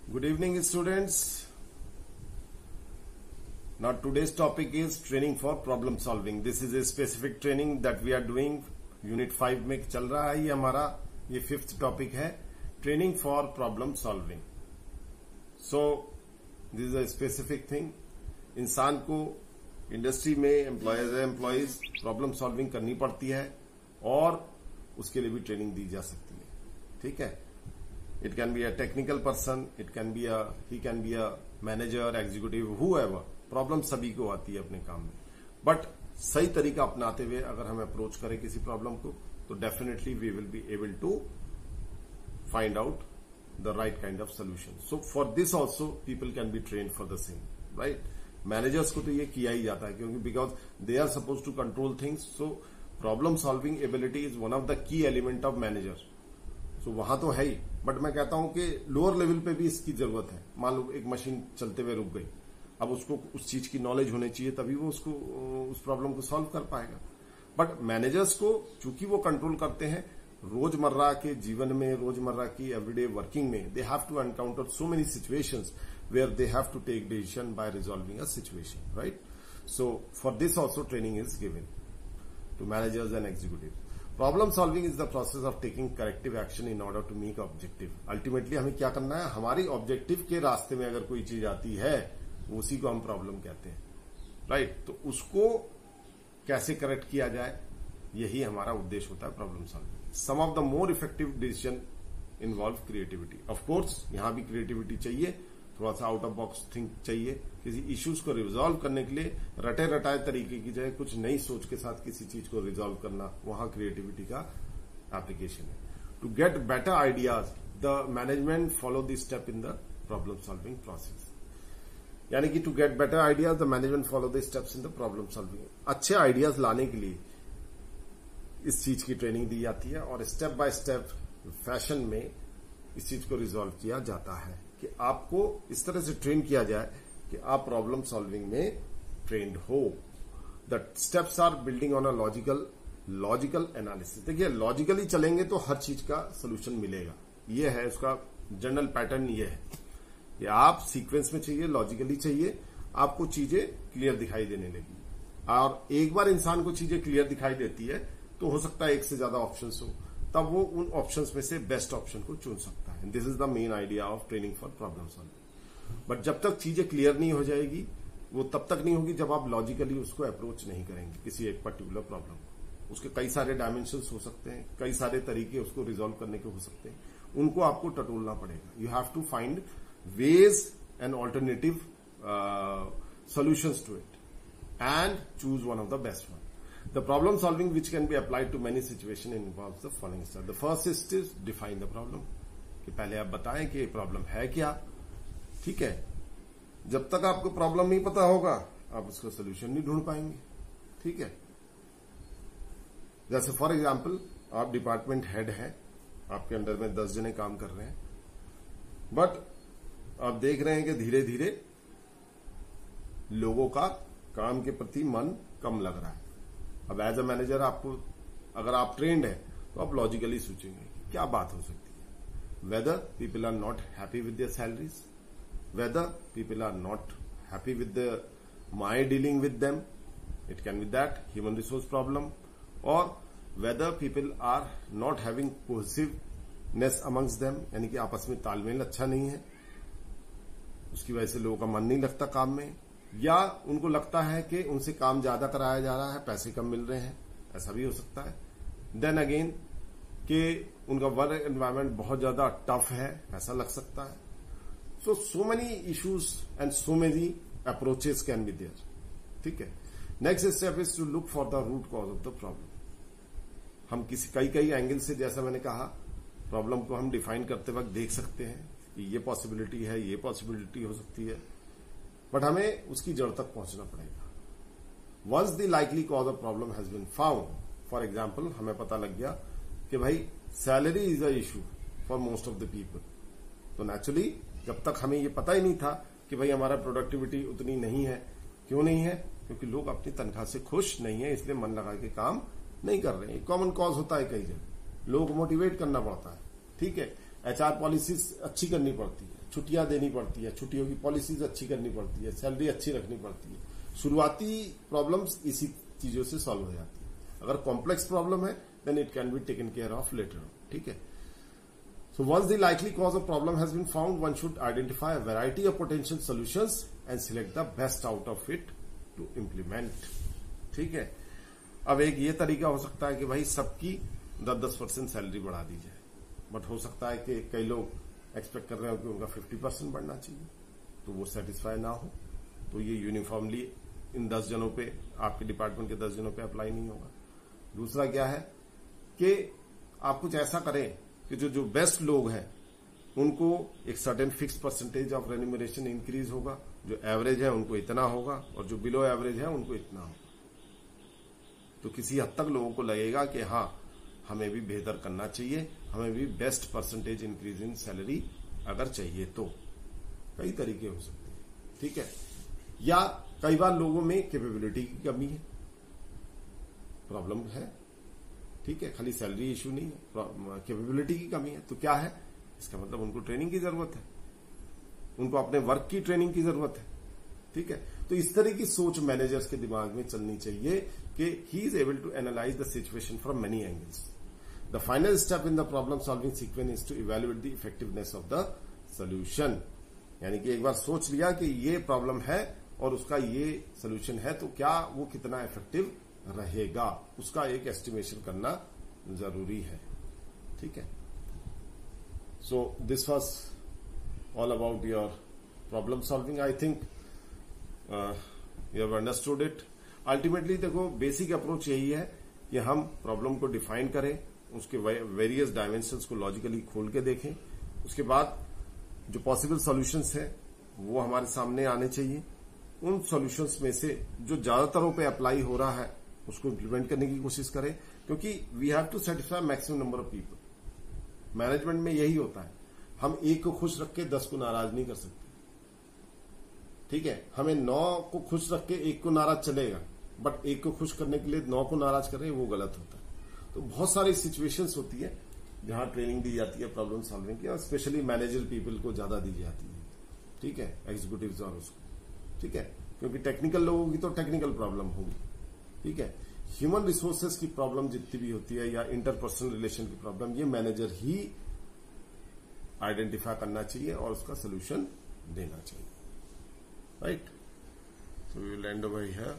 Good evening, students. Now today's topic is training for problem solving. This is a specific training that we are doing. Unit 5 में चल रहा है ये हमारा, ये 5th टॉपिक है, training for problem solving. So this is a specific thing. इंसान को इंडस्ट्री में एम्प्लॉयज प्रॉब्लम सॉल्विंग करनी पड़ती है और उसके लिए भी ट्रेनिंग दी जा सकती है. ठीक है. It can be a technical person, he can be a manager, executive, whoever. Problem सभी को आती है अपने काम में, बट सही तरीका अपनाते हुए अगर हम अप्रोच करें किसी प्रॉब्लम को तो definitely we will be able to find out the right kind of solution. So for this also people can be train for the same. Right. Managers को तो ये किया ही जाता है क्योंकि because they are suppose to control things. So problem solving ability is one of the key element of manager. तो वहां तो है ही, बट मैं कहता हूं कि लोअर लेवल पे भी इसकी जरूरत है. मान लो एक मशीन चलते हुए रुक गई, अब उसको उस चीज की नॉलेज होनी चाहिए तभी वो उसको उस प्रॉब्लम को सॉल्व कर पाएगा. बट मैनेजर्स को चूंकि वो कंट्रोल करते हैं रोजमर्रा के जीवन में, रोजमर्रा की एवरीडे वर्किंग में, they have to encounter so many situations where they have to take decision by resolving a situation. Right. So for this also training is given to managers and executive. Problem solving is the process of taking corrective action in order to make objective. Ultimately हमें क्या करना है, हमारी objective के रास्ते में अगर कोई चीज आती है उसी को हम प्रॉब्लम कहते हैं. राइट. तो उसको कैसे करेक्ट किया जाए, यही हमारा उद्देश्य होता है problem solving. Some of the more effective decision involve creativity. Of course यहां भी क्रिएटिविटी चाहिए, थोड़ा सा आउट ऑफ बॉक्स थिंक चाहिए. किसी इश्यूज को रिजॉल्व करने के लिए रटे रटाए तरीके की जाए, कुछ नई सोच के साथ किसी चीज को रिजॉल्व करना, वहां क्रिएटिविटी का एप्लीकेशन है. To get better ideas the management follow this step in the problem solving process. यानी कि to get better ideas the management follow the steps in the problem solving. अच्छे आइडियाज लाने के लिए इस चीज की ट्रेनिंग दी जाती है और स्टेप बाय स्टेप फैशन में इस चीज को रिजॉल्व किया जाता है कि आपको इस तरह से ट्रेन किया जाए कि आप प्रॉब्लम सॉल्विंग में ट्रेन्ड हो. The steps are building on a logical analysis. देखिए लॉजिकली चलेंगे तो हर चीज का सोल्यूशन मिलेगा. ये है उसका जनरल पैटर्न. ये है कि आप सीक्वेंस में चाहिए, लॉजिकली चाहिए, आपको चीजें क्लियर दिखाई देने लगी. और एक बार इंसान को चीजें क्लियर दिखाई देती है तो हो सकता है एक से ज्यादा ऑप्शंस हो, तब वो उन ऑप्शंस में से बेस्ट ऑप्शन को चुन सकता है. This is the main idea of training for problem solving. But जब तक चीजें क्लियर नहीं हो जाएगी वो तब तक नहीं होगी जब आप लॉजिकली उसको अप्रोच नहीं करेंगे किसी एक पर्टिकुलर प्रॉब्लम को. उसके कई सारे डायमेंशंस हो सकते हैं, कई सारे तरीके उसको रिजॉल्व करने के हो सकते हैं, उनको आपको टटोलना पड़ेगा. You have to find ways and alternative solutions to it and choose one of the best one. The problem solving which can be applied to many situations involves the following steps. The first is to define the problem. कि पहले आप बताएं कि problem है क्या. ठीक है. जब तक आपको प्रॉब्लम नहीं पता होगा आप उसका सोल्यूशन नहीं ढूंढ पाएंगे. ठीक है. जैसे फॉर एग्जाम्पल आप डिपार्टमेंट हेड हैं, आपके अंडर में 10 जने काम कर रहे हैं, बट आप देख रहे हैं कि धीरे धीरे लोगों का काम के प्रति मन कम लग रहा है. अब एज अ मैनेजर आपको, अगर आप ट्रेंड है तो आप लॉजिकली सोचेंगे क्या बात हो सकती है. Whether people are not happy with their salaries, whether people are not happy with the my dealing with them, it can be that human resource problem, और whether people are not having cohesiveness amongst them, यानी कि आपस में तालमेल अच्छा नहीं है, उसकी वजह से लोगों का मन नहीं लगता काम में, या उनको लगता है कि उनसे काम ज्यादा कराया जा रहा है, पैसे कम मिल रहे हैं, ऐसा भी हो सकता है. देन अगेन कि उनका वर्क एनवायरनमेंट बहुत ज्यादा टफ है, ऐसा लग सकता है. So many issues and so many approaches can be there. ठीक है. Next step is to look for the root cause of the problem. हम कई एंगल से, जैसा मैंने कहा, प्रॉब्लम को हम डिफाइन करते वक्त देख सकते हैं ये पॉसिबिलिटी है, ये पॉसिबिलिटी हो सकती है, बट हमें उसकी जड़ तक पहुंचना पड़ेगा. Once the likely cause of problem has been found, for example हमें पता लग गया कि भाई salary is a issue for most of the people, तो नेचुरली जब तक हमें ये पता ही नहीं था कि भाई हमारा प्रोडक्टिविटी उतनी नहीं है. क्यों नहीं है? क्योंकि लोग अपनी तनख्वाह से खुश नहीं है, इसलिए मन लगा के काम नहीं कर रहे हैं. कॉमन कॉज होता है कई जगह, लोग मोटिवेट करना पड़ता है. ठीक है. एचआर पॉलिसीज अच्छी करनी पड़ती है, छुट्टियां देनी पड़ती है, छुट्टियों की पॉलिसीज अच्छी करनी पड़ती है, सैलरी अच्छी रखनी पड़ती है। शुरुआती प्रॉब्लम्स इसी चीजों से सॉल्व हो जाती है। अगर कॉम्प्लेक्स प्रॉब्लम है then it can be taken care of later on. ठीक है। So once the likely cause of problem has been found, one should identify a variety of potential solutions and select the best out of it to implement. ठीक है। अब एक ये तरीका हो सकता है कि भाई सबकी 10-10% सैलरी बढ़ा दी जाए, बट हो सकता है कि कई लोग एक्सपेक्ट कर रहे हो कि उनका 50% बढ़ना चाहिए, तो वो सेटिस्फाई ना हो, तो ये यूनिफॉर्मली इन 10 जनों पे, आपके डिपार्टमेंट के 10 जनों पे अप्लाई नहीं होगा। दूसरा क्या है कि आप कुछ ऐसा करें कि जो बेस्ट लोग हैं उनको एक certain fix percentage of remuneration increase होगा, जो एवरेज है उनको इतना होगा, और जो बिलो एवरेज है उनको इतना होगा। तो किसी हद तक लोगों को लगेगा कि हाँ हमें भी बेहतर करना चाहिए, हमें भी best percentage increase in salary अगर चाहिए तो। कई तरीके हो सकते हैं। ठीक है। या कई बार लोगों में कैपेबिलिटी की कमी है, प्रॉब्लम है। ठीक है, खाली सैलरी इश्यू नहीं है, कैपेबिलिटी की कमी है। तो क्या है इसका मतलब? उनको ट्रेनिंग की जरूरत है, उनको अपने वर्क की ट्रेनिंग की जरूरत है। ठीक है। तो इस तरह की सोच मैनेजर्स के दिमाग में चलनी चाहिए कि he is able to analyse the situation from many angles. The final step in the problem solving sequence is to evaluate the effectiveness of the solution. यानी कि एक बार सोच लिया कि ये प्रॉब्लम है और उसका ये सोल्यूशन है, तो क्या वो कितना इफेक्टिव रहेगा, उसका एक एस्टिमेशन करना जरूरी है। ठीक है। So this was all about your problem solving. I think you have understood it. Ultimately देखो, बेसिक अप्रोच यही है कि हम प्रॉब्लम को डिफाइन करें, उसके वेरियस डायमेंशंस को लॉजिकली खोल के देखें, उसके बाद जो पॉसिबल सॉल्यूशंस है वो हमारे सामने आने चाहिए। उन सॉल्यूशंस में से जो ज्यादातरों पे अप्लाई हो रहा है उसको इम्प्लीमेंट करने की कोशिश करें, क्योंकि we have to satisfy maximum number of people. Management में यही होता है, हम एक को खुश रख के 10 को नाराज नहीं कर सकते। ठीक है। हमें 9 को खुश रख के 1 को नाराज चलेगा, बट 1 को खुश करने के लिए 9 को नाराज करें वो गलत होता है। तो बहुत सारी सिचुएशंस होती है जहां ट्रेनिंग दी जाती है प्रॉब्लम सॉल्विंग की, और स्पेशली मैनेजर पीपल को ज्यादा दी जाती है। ठीक है, एग्जीक्यूटिव्स और उसको। ठीक है, क्योंकि टेक्निकल लोगों की तो टेक्निकल प्रॉब्लम होगी। ठीक है। ह्यूमन रिसोर्सेज की प्रॉब्लम जितनी भी होती है या इंटरपर्सनल रिलेशन की प्रॉब्लम, ये मैनेजर ही आइडेंटिफाई करना चाहिए और उसका सोल्यूशन देना चाहिए। Right. So we will end over here.